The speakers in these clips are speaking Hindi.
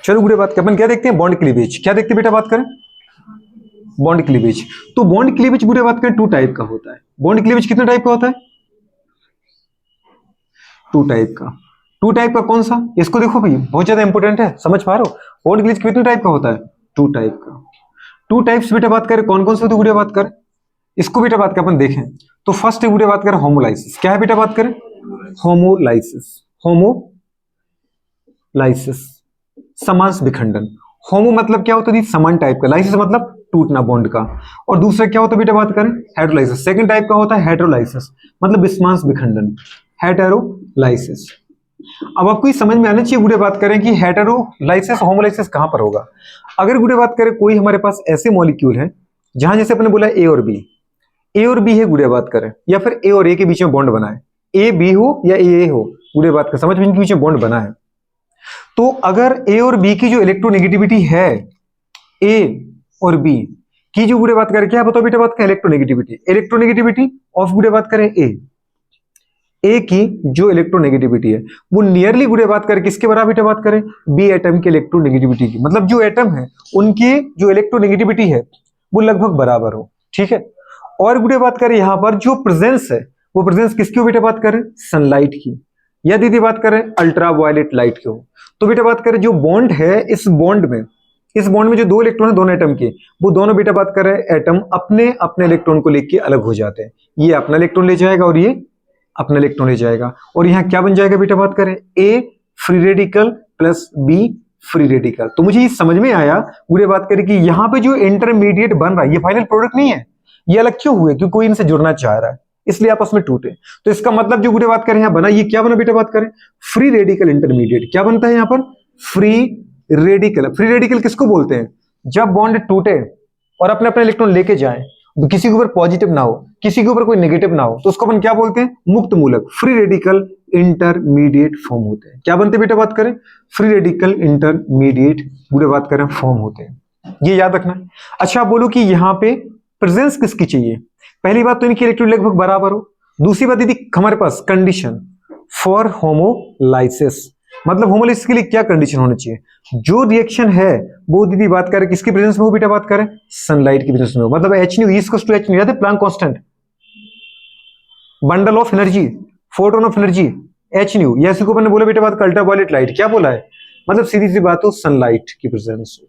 चलो गुड़े बात अपन क्या देखते हैं, बॉन्ड क्लीवेज। क्या देखते हैं बेटा, बात करें बॉन्ड क्लीवेज। तो बॉन्ड क्लीवेज गुड़े बात करें टू टाइप का होता है। बॉन्ड क्लीवेज कितने टाइप का होता है, टू टाइप का। टू टाइप का कौन सा, इसको देखो भाई बहुत ज्यादा इंपॉर्टेंट है, समझ पा रहे हो। बॉन्ड क्लीवेज कितने टाइप का होता है, टू टाइप का। टू टाइप्स बेटा बात करें कौन कौन से होते हैं, गुड़े बात करें इसको बेटा बात करें अपन देखें तो फर्स्ट गुड़े बात करें होमोलाइसिस। क्या है बेटा बात करें, होमोलाइसिस। होमोलाइसिस समांश विखंडन। होमो मतलब क्या होता है, समान टाइप का, लाइसिस मतलब टूटना बॉन्ड का। और दूसरा क्या होता है बेटा बात करें, हेटेरोलाइसिस। सेकंड टाइप का होता है हेटेरोलाइसिस, मतलब विस्मांश विखंडन, हेटेरोलाइसिस। अब आपको ये समझ में आना चाहिए गुड़े बात करें कि हेटेरोलाइसिस होमोलाइसिस कहां पर होगा। अगर गुड़े बात करें कोई हमारे पास ऐसे मॉलिक्यूल है जहां जैसे अपने बोला ए और बी, ए और बी है गुड़े बात करें, या फिर ए और ए के बीच में बॉन्ड बना है, ए बी हो या ए हो, गुड़े बात करें समझ में इनके बीच में बॉन्ड बना है। तो अगर ए और बी की जो इलेक्ट्रोनेगेटिविटी है, ए और बी की जो गुड़े बात करें, क्या बताओ बेटा बात करें, इलेक्ट्रोनेगेटिविटी। इलेक्ट्रोनेगेटिविटी ऑफ गुड़े बात करें ए की जो इलेक्ट्रोनेगेटिविटी है वो नियरली गुड़े बात करें किसके बराबर बेटा बात करें, बी एटम के इलेक्ट्रोनेगेटिविटी की। मतलब जो एटम है उनकी जो इलेक्ट्रोनेगेटिविटी है वो लगभग बराबर हो, ठीक है। और गुड़े बात करें यहां पर जो प्रेजेंस है वो प्रेजेंस किसकी हो बेटा बात करें, सनलाइट की, या दीदी बात करें अल्ट्रा वायलेट लाइट की हो। तो बेटा बात करें जो बॉन्ड है, इस बॉन्ड में जो दो इलेक्ट्रॉन है दोनों एटम के, वो दोनों बेटा बात करें एटम अपने अपने इलेक्ट्रॉन को लेके अलग हो जाते हैं। ये अपना इलेक्ट्रॉन ले जाएगा और ये अपना इलेक्ट्रॉन ले जाएगा, और यहां क्या बन जाएगा बेटा बात करें, A free radical plus B free radical. तो मुझे ये समझ में आया पूरे बात करें कि यहां पे जो इंटरमीडिएट बन रहा है ये फाइनल प्रोडक्ट नहीं है, ये अलग क्यों हुए, क्योंकि कोई इनसे जुड़ना चाह रहा है इसलिए आपस में टूटे। तो इसका मतलब जो गुड़े बात करें यहां बना, ये क्या बना बेटा बात करें, फ्री रेडिकल इंटरमीडिएट। क्या बनता है यहां पर, फ्री रेडिकल। फ्री रेडिकल किसको बोलते हैं, जब बॉन्ड टूटे और अपने अपने इलेक्ट्रॉन लेके जाए, किसी के ऊपर पॉजिटिव ना हो किसी के ऊपर कोई नेगेटिव ना हो, तो उसको अपन क्या बोलते हैं, मुक्त मूलक फ्री रेडिकल इंटरमीडिएट फॉर्म होते हैं। क्या बनते बेटा बात करें, फ्री रेडिकल इंटरमीडिएट पूरे बात करें फॉर्म होते हैं, ये याद रखना है। अच्छा बोलो कि यहां पे प्रेजेंस किसकी चाहिए, पहली बात तो इनकी इलेक्ट्रॉन लगभग बराबर हो, दूसरी बात दीदी हमारे पास कंडीशन फॉर होमोलाइसिस, मतलब होमोलाइसिस के लिए क्या कंडीशन होनी चाहिए, जो रिएक्शन है वो दीदी बात करें किसकी प्रेजेंस में हो बेटा बात करें, सनलाइट की प्रेजेंस में हो। मतलब H nu equals to H nu, याद है Planck constant, bundle of energy, photon of energy, H nu, या इसी को मैंने बोला बेटा बात अल्ट्रा वायलेट लाइट, क्या बोला है, मतलब सीधी सी बात हो सनलाइट की प्रेजेंस हो।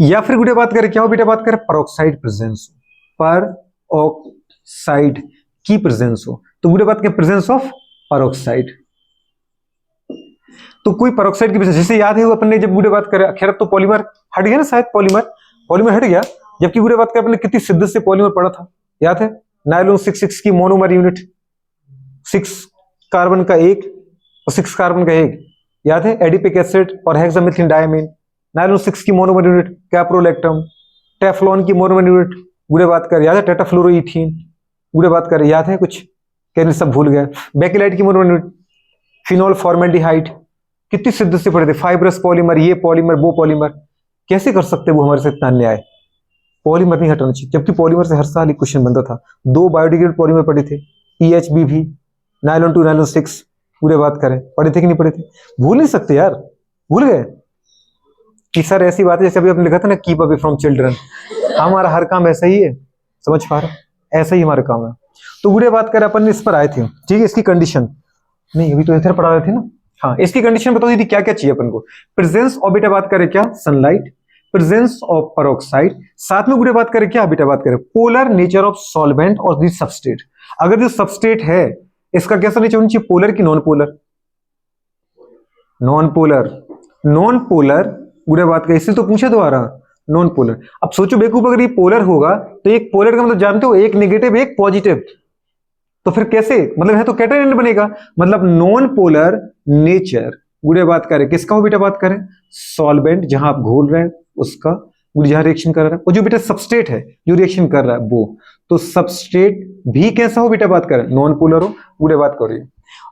या फिर बेटा बात करें क्या हो बेटा बात करें, पेरोक्साइड प्रेजेंस हो, पेरोक्साइड की प्रेजेंस हो। तो बेटा बात करें प्रेजेंस ऑफ पेरोक्साइड, तो कोई पेरोक्साइड की प्रेजेंस, जैसे याद है अपन ने जब बूढ़े बात करें, खैर अब तो पॉलीमर हट गया ना, शायद पॉलीमर हट गया, जबकि बूढ़े बात करें अपने कितनी शिद्दत से पॉलीमर पड़ा था, याद है, नायलॉन 6 की मोनोमर यूनिट, 6 कार्बन का एक और 6 कार्बन का एक, याद है, एडिपिक एसिड और हेक्सामेथिल डायमीन, नायलॉन 6 की मोनोमर यूनिट कैप्रोलैक्टम, टेफ्लॉन की मोनोमर यूनिट बूढ़े बात कर, याद है, टेट्राफ्लोरोइथीन, बूढ़े बात कर याद है कुछ, कहने सब भूल गए, बेकेलाइट की मोनोमर यूनिट, फिनोल फॉर्मेल्डिहाइड, कितनी शिद्दत से पढ़े थे, फाइब्रस पॉलीमर, ये पॉलीमर वो पॉलीमर, कैसे कर सकते वो हमारे से इतना अन्याय, पॉलीमर नहीं हटाना चाहिए, जबकि पॉलीमर से हर साल एक क्वेश्चन बनता था। 2 बायोडिग्रेडेबल पॉलीमर पढ़े थे, PHBV, नायलॉन 2 नायलॉन 6, पूरे बात करें पढ़े थे कि नहीं पढ़े थे, भूल नहीं सकते यार, भूल गए कि सर ऐसी बात है जैसे अभी आपने लिखा था ना, कीप अवे फ्रॉम चिल्ड्रन, हमारा हर काम ऐसा ही है, समझ पा रहे, ऐसा ही हमारा काम है। तो बुरे बात करें अपन इस पर आए थे, ठीक है, इसकी कंडीशन नहीं अभी तो इधर पढ़ा रहे थे ना, हाँ इसकी कंडीशन बताओ दीदी क्या क्या चाहिए अपन को, प्रेजेंस ऑफ बेटा बात करें क्या, सनलाइट, प्रेजेंस ऑफ पेरोक्साइड, साथ में बुरे बात करें क्या बेटा बात करें, पोलर नेचर ऑफ सॉल्वेंट और दी सबस्ट्रेट। अगर जो सबस्ट्रेट है इसका कैसा नेचर होना चाहिए, पोलर की non polar, non polar, non polar बुरे बात करें, इससे तो पूछे दोबारा नॉन पोलर। अब सोचो बेवकूफ, अगर ये पोलर होगा तो एक पोलर का मतलब जानते हो, एक नेगेटिव एक पॉजिटिव, तो फिर कैसे, मतलब है तो कैटायन बनेगा, मतलब नॉन पोलर नेचर गुड़े बात करें किसका हो बेटा बात करें, सॉल्वेंट जहां आप घोल रहे हैं उसका, जहां रिएक्शन कर रहा है, और जो बेटा सबस्ट्रेट है जो रिएक्शन कर रहा है वो, तो सबस्ट्रेट भी कैसा हो बेटा बात करें, नॉन पोलर हो, गुड़े बात करिए।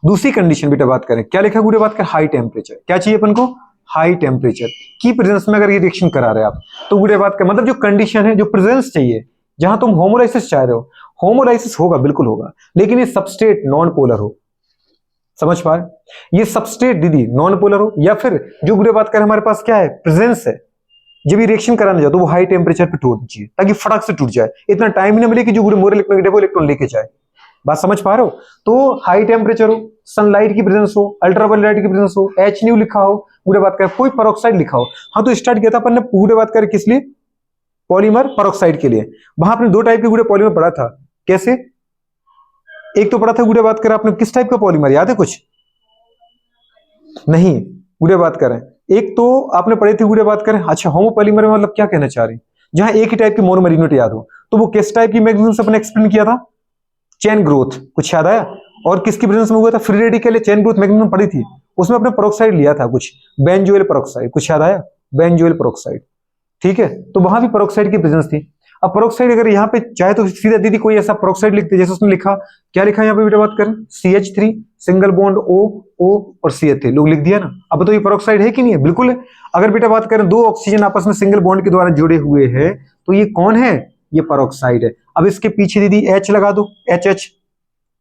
दूसरी कंडीशन बेटा बात करें क्या लिखा, गुड़े बात करें हाई टेम्परेचर, क्या चाहिए अपन को, हाई टेम्परेचर की प्रेजेंस में अगर ये रिएक्शन करा रहे हैं आप, तो गुड़े बात का मतलब जो कंडीशन है, जो प्रेजेंस चाहिए, जहां तुम होमोलाइसिस चाह रहे हो, होमोलाइसिस होगा बिल्कुल होगा, लेकिन ये सबस्ट्रेट नॉन पोलर हो, समझ पा रहे? ये सबस्ट्रेट दीदी नॉन पोलर हो या फिर जो बुरे बात करें हमारे पास क्या है, प्रेजेंस है, जब ये रिएक्शन कराने जाओ तो वो हाई टेम्परेचर पे टूटनी चाहिए ताकि फटाक से टूट जाए, इतना टाइम ही ना मिले कि जो बुरे मोर इलेक्ट्रॉन इलेक्ट्रॉन लेके जाए। बात समझ पा रहे हो? तो हाई टेम्परेचर हो, सनलाइट की प्रेजेंस हो, अल्ट्रावायलेट लाइट की प्रेजेंस हो, एच न्यू लिखा हो, पूरे बात करें कोई पेरोक्साइड लिखा हो। हाँ तो स्टार्ट किया था अपन ने पूरे बात करें किस लिए, पॉलीमर पेरोक्साइड के लिए। वहां आपने दो टाइप के गुड़े पॉलीमर पढ़ा था, कैसे? एक तो पढ़ा था गुड़े बात करें आपने किस टाइप का पॉलीमर, याद है कुछ? नहीं, गुड़े बात करें एक तो आपने पढ़े थे गुड़े बात करें, अच्छा होमोपॉलीमर में मतलब क्या कहना चाह रहे हैं, जहां एक ही टाइप की मोनोमर यूनिट याद हो, तो वो किस टाइप की मैकेनिज्म से अपने एक्सप्लेन किया था, चेन ग्रोथ, कुछ याद आया? और किसकी प्रेजेंस में हुआ था, free radical chain growth mechanism पढ़ी थी, उसमें अपने पेरोक्साइड लिया था कुछ, बेंजोइल पेरोक्साइड, कुछ याद आया? बेंजोइल पेरोक्साइड, ठीक है, तो वहां भी पेरोक्साइड की प्रेजेंस थी। अब पेरोक्साइड अगर यहाँ पे चाहे तो सीधा दीदी कोई ऐसा पेरोक्साइड लिखते जैसे उसने लिखा, क्या लिखा यहाँ पे बेटा बात करें, CH3 single bond O O और CH3 लोग लिख दिया ना। अब तो ये पेरोक्साइड है कि नहीं है? बिल्कुल है। अगर बेटा बात करें दो ऑक्सीजन आपस में सिंगल बॉन्ड के द्वारा जुड़े हुए हैं तो ये कौन है, ये पेरोक्साइड है। अब इसके पीछे दीदी H लगा दो, HH,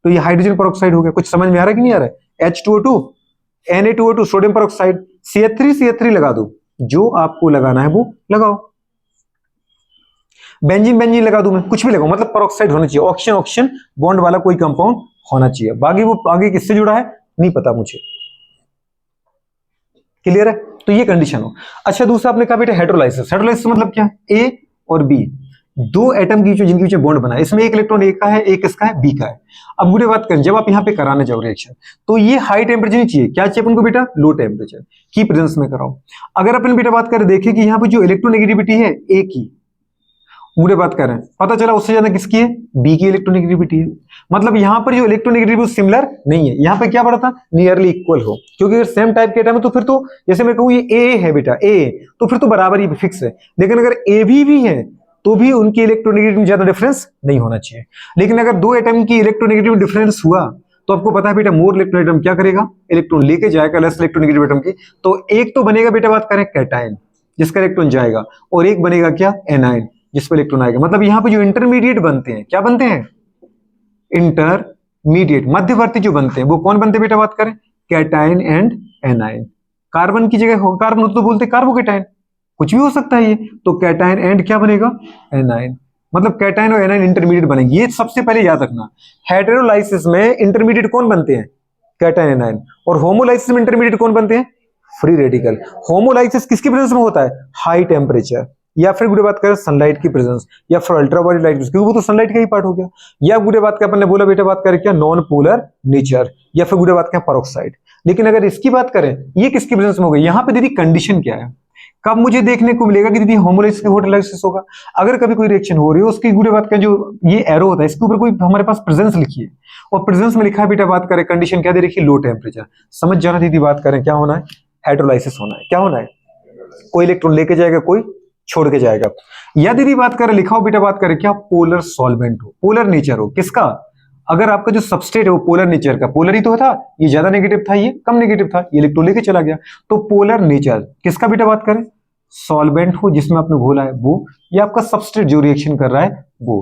तो ये हाइड्रोजन पेरोक्साइड हो गया। कुछ समझ में आ रहा है कि नहीं आ रहा है? H2O2 Na2O2 sodium peroxide, CH3 लगा दो, जो आपको लगाना है वो लगाओ। बेंजीन बेंजीन लगा दूं मैं, कुछ भी लगाऊं, मतलब पेरोक्साइड होना चाहिए, ऑक्सीजन ऑक्सीजन बॉन्ड वाला कोई कंपाउंड होना चाहिए। बाकी वो आगे किससे जुड़ा है नहीं पता मुझे, क्लियर है? तो ये कंडीशन हो। अच्छा दूसरा आपने कहा बेटा हाइड्रोलाइसिस, हाइड्रोलाइसिस मतलब क्या है, ए और बी दो एटम की जिनके बीच में बॉन्ड बना है, इसमें एक इलेक्ट्रॉन ए का है, एक किसका है, बी का है। अब बुरी बात करें जब आप यहाँ पे कराने जाओ रिएक्शन, तो ये हाई टेम्परेचर नहीं चाहिए, क्या चाहिए अपन को बेटा, लो टेम्परेचर की प्रेजेंस में कराओ। अगर अपन बेटा बात करें देखें कि यहाँ पे जो इलेक्ट्रोनेगेटिविटी है ए की, बुरे बात कर रहे हैं, पता चला उससे ज्यादा किसकी है, बी की इलेक्ट्रोनेगेटिविटी है। मतलब यहां पर जो इलेक्ट्रोनेगेटिविटी सिमिलर नहीं है, यहां पे क्या पड़ा था, नियरली इक्वल हो, क्योंकि अगर सेम टाइप के एटम है तो फिर तो जैसे मैं कहूं ये ए है बेटा ए, तो फिर तो बराबर ही फिक्स है। लेकिन अगर ए भी है तो भी उनकी इलेक्ट्रोनेगेटिविटी में ज्यादा डिफरेंस नहीं होना चाहिए। लेकिन अगर दो एटम की इलेक्ट्रोनेगेटिव डिफरेंस हुआ तो आपको पता है बेटा मोर इलेक्ट्रॉन एटम क्या करेगा, इलेक्ट्रॉन लेके जाएगा लेस इलेक्ट्रोनेगेटिव एटम की। तो एक तो बनेगा बेटा बात करें कैटायन जिसका इलेक्ट्रॉन जाएगा, और एक बनेगा क्या, एनायन जिस पर इलेक्ट्रॉन आएगा। मतलब यहाँ पे जो इंटरमीडिएट बनते हैं, क्या बनते हैं, इंटरमीडिएट मध्यवर्ती जो बनते हैं वो कौन बनते हैं बेटा बात करें, कैटायन एंड एनायन। कार्बन की जगह कार्बन तो बोलते कार्बोकेटायन, कुछ भी हो सकता है ये, तो कैटायन एंड क्या बनेगा, एनायन। मतलब कैटायन और एनायन इंटरमीडिएट बनेंगे, ये सबसे पहले याद रखना। हेटेरोलाइसिस में इंटरमीडिएट कौन बनते हैं, कैटायन एनायन, और होमोलाइसिस में इंटरमीडिएट कौन बनते हैं, फ्री रेडिकल। होमोलाइसिस किसकी प्रेजेंस में होता है, हाई टेम्परेचर, या फिर गुड़े बात करें सनलाइट की प्रेजेंस, या फिर अल्ट्रावायलेट लाइट, क्योंकि वो तो सनलाइट का ही पार्ट हो गया। या गुड़े बात का अपन ने बोला बेटा बात करें क्या, नॉन पोलर नेचर, या फिर गुड़े बात करें पेरोक्साइड। लेकिन अगर इसकी बात करें ये किसकी प्रेजेंस में हो गई, यहाँ पे दीदी कंडीशन क्या है, कब मुझे देखने को मिलेगा कि दीदी होमोलाइसिस हाइड्रोलाइसिस होगा, अगर कभी कोई रिएक्शन हो रही है उसकी गुड़े बात करें जो ये एरो होता है इसके ऊपर कोई हमारे पास प्रेजेंस लिखी है, और प्रेजेंस में लिखा है बेटा बात करें कंडीशन क्या दे रखी है, लो टेम्परेचर। समझ जाना दीदी बात करें क्या होना है, हाइड्रोलाइसिस होना है। क्या होना है, कोई इलेक्ट्रॉन लेके जाएगा कोई छोड़ के जाएगा। या दीदी बात करें लिखा हो बेटा बात करें क्या, पोलर सॉल्वेंट हो, पोलर नेचर हो, किसका, अगर आपका जो सबस्ट्रेट है वो पोलर नेचर का, पोलर ही तो था, ये ज्यादा नेगेटिव था ये कम नेगेटिव था, ये इलेक्ट्रॉन लेके चला गया, तो पोलर नेचर किसका बेटा बात करें, सॉल्वेंट हो जिसमें आपने घोला है वो, या आपका सबस्ट्रेट जो रिएक्शन कर रहा है वो,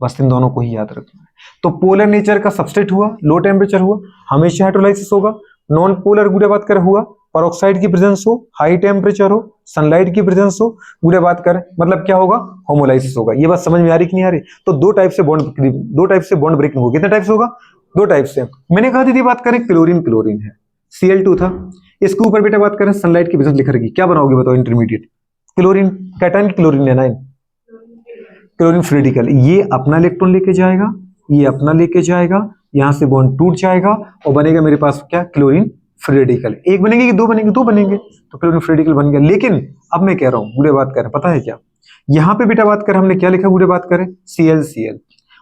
बस इन दोनों को ही याद रखना है। तो पोलर नेचर का सबस्ट्रेट हुआ, लो टेम्परेचर हुआ, हमेशा हाइड्रोलाइसिस होगा। नॉन पोलर गुड़े बात करें हुआ, पेरोक्साइड की प्रेजेंस हो, हाई टेम्परेचर हो, सनलाइट की प्रेजेंस हो, गुड़े बात करें मतलब क्या होगा, होमोलाइसिस होगा। ये बात समझ में आ रही कि नहीं आ रही? तो दो टाइप से बॉन्ड ब्रेकिंग होगी। कितने टाइप से होगा, दो टाइप से। मैंने कहा दीदी बात करें क्लोरीन, क्लोरीन है Cl2 था, इसके ऊपर बेटा बात करें सनलाइट की प्रेजेंस लिख रखी, क्या बनाओगे बताओ, intermediate chlorine, cation chlorine anion, chlorine free radical, ये अपना इलेक्ट्रॉन लेके जाएगा, ये अपना लेके जाएगा, यहां से बॉन्ड टूट जाएगा और बनेगा मेरे पास क्या, क्लोरीन फ्री रेडिकल। एक बनेंगे कि दो बनेंगे, दो बनेंगे, तो क्लोरीन फ्री रेडिकल बन गया। लेकिन अब मैं कह रहा हूं बुरे बात करें, पता है क्या, यहाँ पे बेटा बात करें हमने क्या लिखा, बुरे बात करें Cl,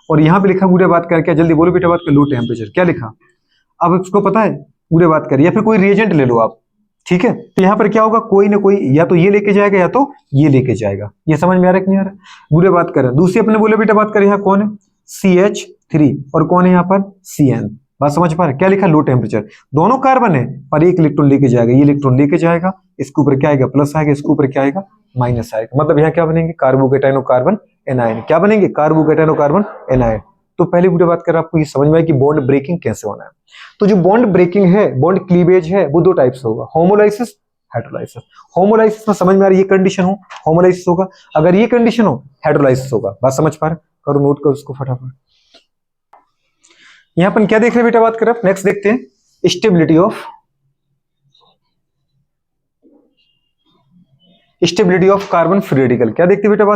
और यहाँ पे लिखा बुरे बात करें क्या, जल्दी बोलो बेटा बात करें, लो टेम्परेचर, क्या लिखा, अब उसको पता है बुरे बात करें, या फिर कोई रिएजेंट ले लो आप, ठीक है। तो यहाँ पर क्या होगा, कोई ना कोई या तो ये लेके जाएगा या तो ये लेके जाएगा। ये समझ में आ रहा है कि नहीं आ रहा है? बुरे बात करें दूसरी अपने बोले बेटा बात करें, यहाँ कौन है, CH3, और कौन है यहाँ पर, Cn। बात समझ पा रहे, क्या लिखा, लो टेम्परेचर, दोनों कार्बन है पर एक इलेक्ट्रॉन लेके जाएगा, ये इलेक्ट्रॉन लेके जाएगा, इसके ऊपर क्या आएगा, प्लस आएगा, इसके ऊपर क्या आएगा, माइनस आएगा। मतलब यहाँ क्या बनेंगे, कार्बोकेटायन और कार्बन एनायन, क्या बनेंगे, कार्बोकेटायन और कार्बन एनायन। तो पहली वीडियो बात कर आपको ये समझ में आए कि बॉन्ड ब्रेकिंग कैसे होना है। तो जो बॉन्ड ब्रेकिंग है, बॉन्ड क्लीवेज है, वो दो टाइप से होगा, होमोलाइसिस, हेटेरोलाइसिस। होमोलाइसिस में समझ में आ रही है, ये कंडीशन हो होमोलाइसिस होगा, अगर ये कंडीशन हो हेटेरोलाइसिस होगा। बात समझ पा रहे? करो नोट करो उसको फटाफट। यहां पर क्या देख रहे हैं बेटा, बात कर नेक्स्ट देखते हैं stability of carbon free radical. क्या देखते हैं बेटा बात